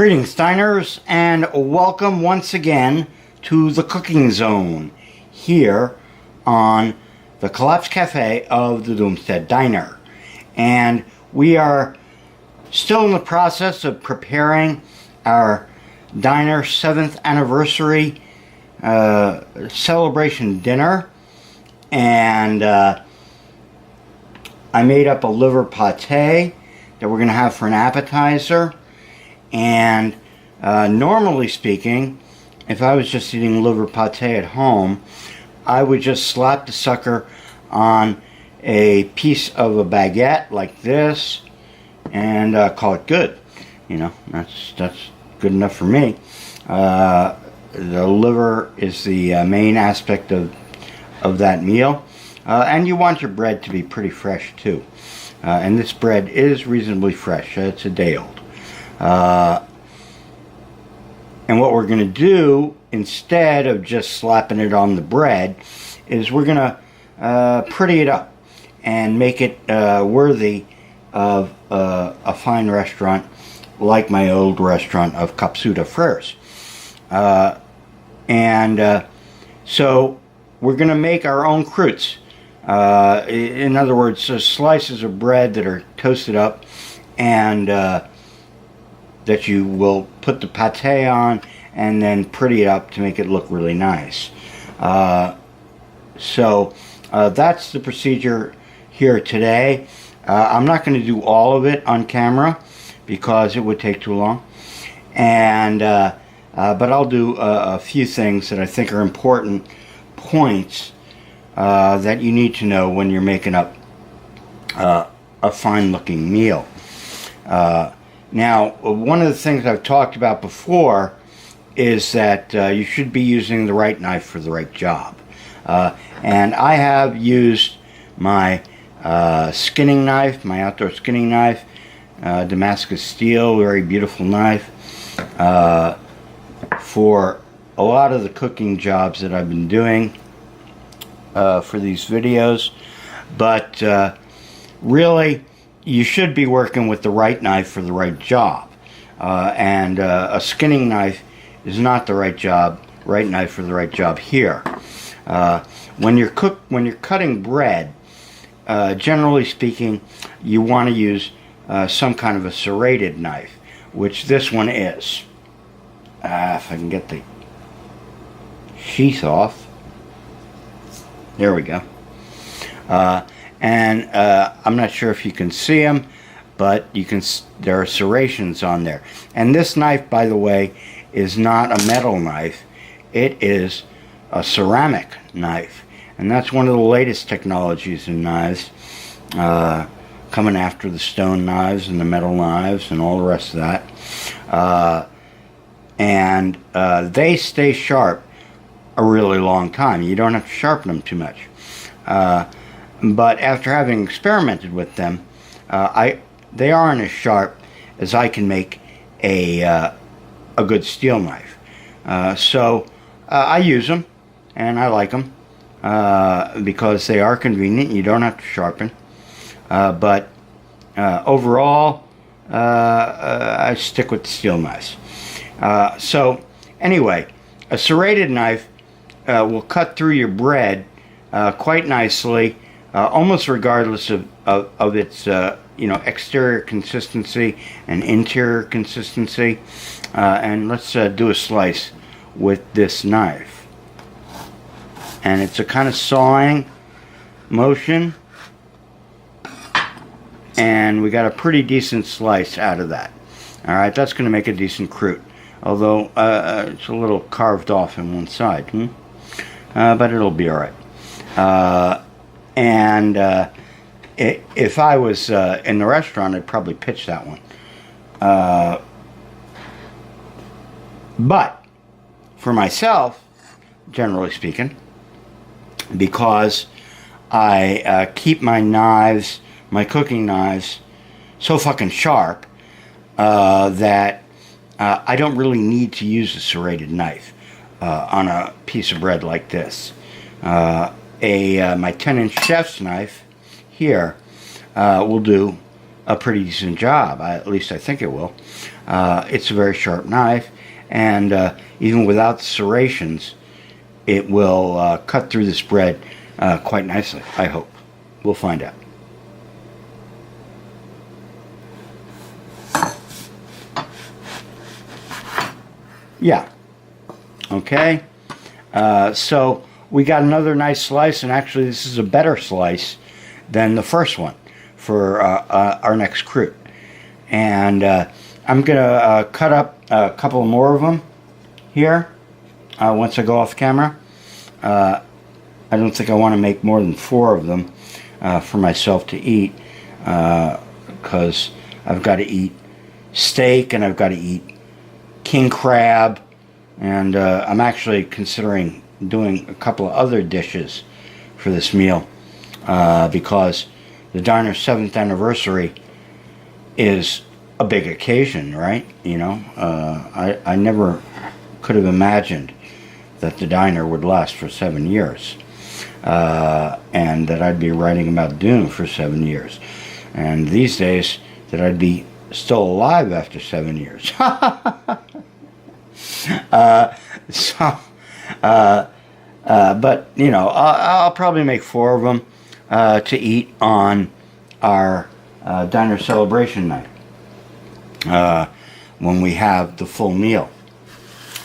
Greetings, diners, and welcome once again to the Cooking Zone here on the Collapse Cafe of the Doomstead Diner. And we are still in the process of preparing our diner 7th anniversary celebration dinner. And I made up a liver pate that we're going to have for an appetizer. And normally speaking, if I was just eating liver pate at home, I would just slap the sucker on a piece of a baguette like this and call it good. You know, that's good enough for me. The liver is the main aspect of that meal. And you want your bread to be pretty fresh too. And this bread is reasonably fresh. It's a day old. And what we're going to do, instead of just slapping it on the bread, is we're going to pretty it up and make it worthy of a fine restaurant like my old restaurant of Capsuta Freres. So we're going to make our own Crouttes. In other words, slices of bread that are toasted up and that you will put the pate on and then pretty it up to make it look really nice. So that's the procedure here today. I'm not going to do all of it on camera because it would take too long. And but I'll do a few things that I think are important points that you need to know when you're making up a fine-looking meal. Now, one of the things I've talked about before is that you should be using the right knife for the right job. And I have used my skinning knife, my outdoor skinning knife, Damascus steel, very beautiful knife, for a lot of the cooking jobs that I've been doing for these videos. But really, you should be working with the right knife for the right job. And a skinning knife is not the right knife for the right job here. When you're cutting bread, generally speaking, you want to use some kind of a serrated knife, which this one is. If I can get the sheath off. There we go. And I'm not sure if you can see them, but there are serrations on there. And this knife, by the way, is not a metal knife. It is a ceramic knife. And that's one of the latest technologies in knives, coming after the stone knives and the metal knives and all the rest of that. And they stay sharp a really long time. You don't have to sharpen them too much. But after having experimented with them, they aren't as sharp as I can make a good steel knife. So I use them, and I like them because they are convenient. You don't have to sharpen. But overall, I stick with the steel knives. So anyway, a serrated knife will cut through your bread quite nicely, almost regardless of its exterior consistency and interior consistency. And let's do a slice with this knife. And it's a kind of sawing motion, and we got a pretty decent slice out of that. All right, that's going to make a decent croûte, although it's a little carved off in one side. But it'll be all right. If I was in the restaurant, I'd probably pitch that one. But for myself, generally speaking, because I keep my knives, my cooking knives, so fucking sharp that I don't really need to use a serrated knife on a piece of bread like this. My 10-inch chef's knife here will do a pretty decent job. At least I think it will. It's a very sharp knife, and even without the serrations, it will cut through this bread quite nicely, I hope. We'll find out. Yeah. Okay. So we got another nice slice, and actually this is a better slice than the first one for our next croute. And I'm going to cut up a couple more of them here once I go off camera. I don't think I want to make more than 4 of them for myself to eat, because I've got to eat steak and I've got to eat king crab, and I'm actually considering doing a couple of other dishes for this meal, because the diner's 7th anniversary is a big occasion, right? You know, I never could have imagined that the diner would last for 7 years, and that I'd be writing about Dune for 7 years, and these days that I'd be still alive after 7 years. But you know, I'll probably make 4 of them to eat on our diner celebration night, when we have the full meal.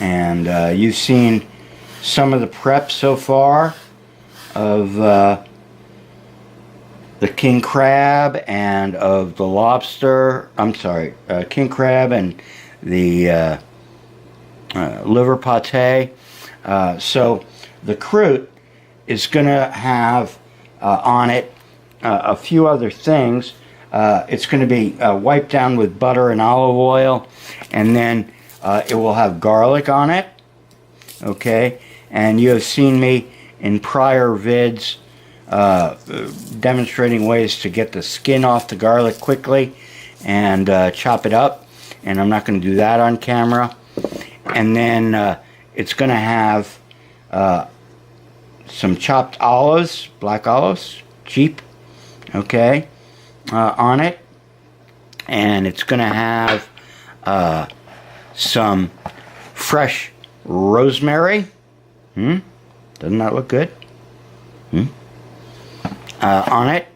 And you've seen some of the prep so far of the king crab and of the lobster. I'm sorry, king crab and the liver pate. So the croute is going to have on it a few other things. It's going to be wiped down with butter and olive oil, and then it will have garlic on it. Okay, and you have seen me in prior vids demonstrating ways to get the skin off the garlic quickly and chop it up, and I'm not going to do that on camera. And then it's going to have some chopped olives, black olives, cheap, okay, on it. And it's going to have some fresh rosemary. Doesn't that look good? On it.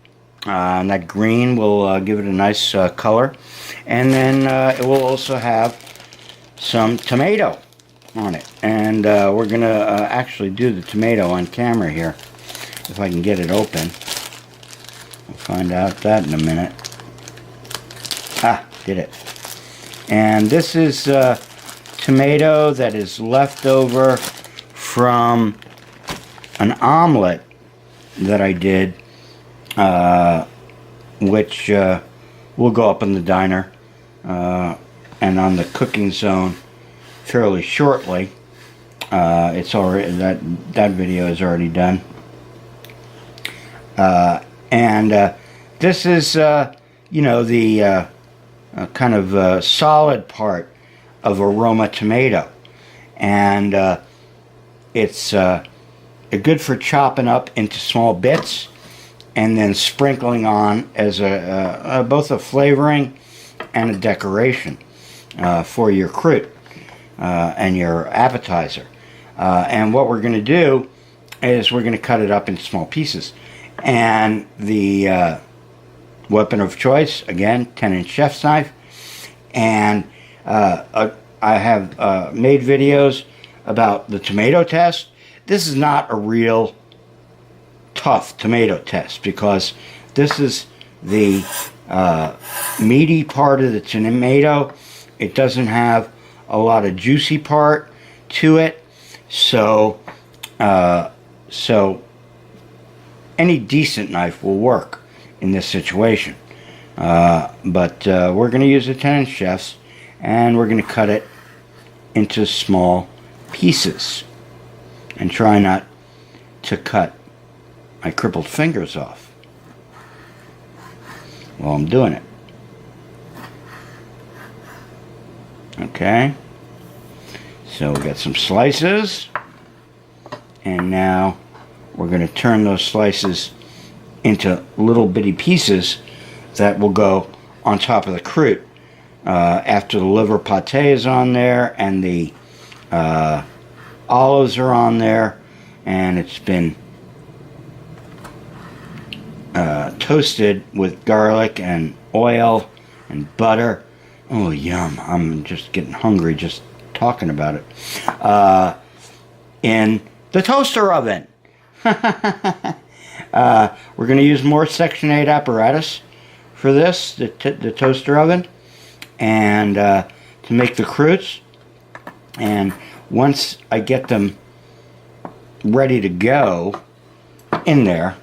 And that green will give it a nice color. And then it will also have some tomato on it. And we're going to actually do the tomato on camera here, if I can get it open. We'll find out that in a minute. Ah, did it. And this is tomato that is left over from an omelet that I did, which will go up in the diner and on the cooking zone fairly shortly. It's already, that video is already done. And this is you know, the kind of solid part of aroma tomato, and it's good for chopping up into small bits and then sprinkling on as both a flavoring and a decoration for your croute and your appetizer. And what we're going to do is we're going to cut it up into small pieces. And the weapon of choice, again, 10-inch chef's knife. And I have made videos about the tomato test. This is not a real tough tomato test, because this is the meaty part of the tomato. It doesn't have a lot of juicy part to it, so any decent knife will work in this situation. But we're going to use a 10-inch chef's, and we're going to cut it into small pieces and try not to cut my crippled fingers off while I'm doing it. Okay, so we got some slices, and now we're going to turn those slices into little bitty pieces that will go on top of the croûte after the liver pate is on there and the olives are on there, and it's been toasted with garlic and oil and butter. Oh, yum. I'm just getting hungry just talking about it. In the toaster oven. We're going to use more Section 8 apparatus for this, the toaster oven, and to make the croûtes. And once I get them ready to go in there,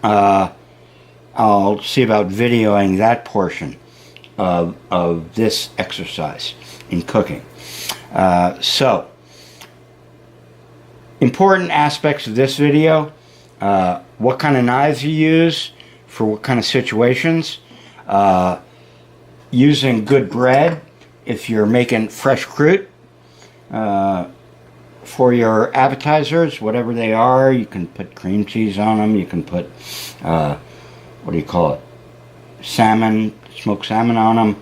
I'll see about videoing that portion of this exercise in cooking. So, important aspects of this video: what kind of knives you use for what kind of situations, using good bread if you're making fresh croûte for your appetizers, whatever they are. You can put cream cheese on them, you can put what do you call it, salmon, smoked salmon on them,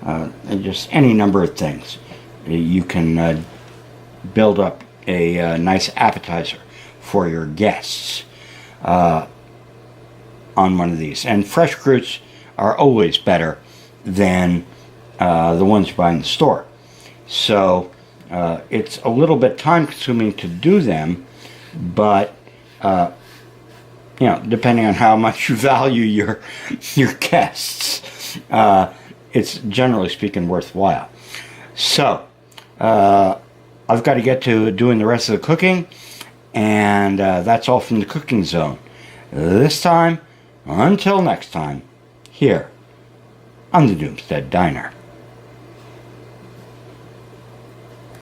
and just any number of things. You can build up a nice appetizer for your guests on one of these. And fresh croûtes are always better than the ones you buy in the store. So it's a little bit time consuming to do them, but you know, depending on how much you value your guests, it's generally speaking worthwhile. So I've got to get to doing the rest of the cooking, and that's all from the cooking zone. This time, until next time, here on the Doomstead Diner.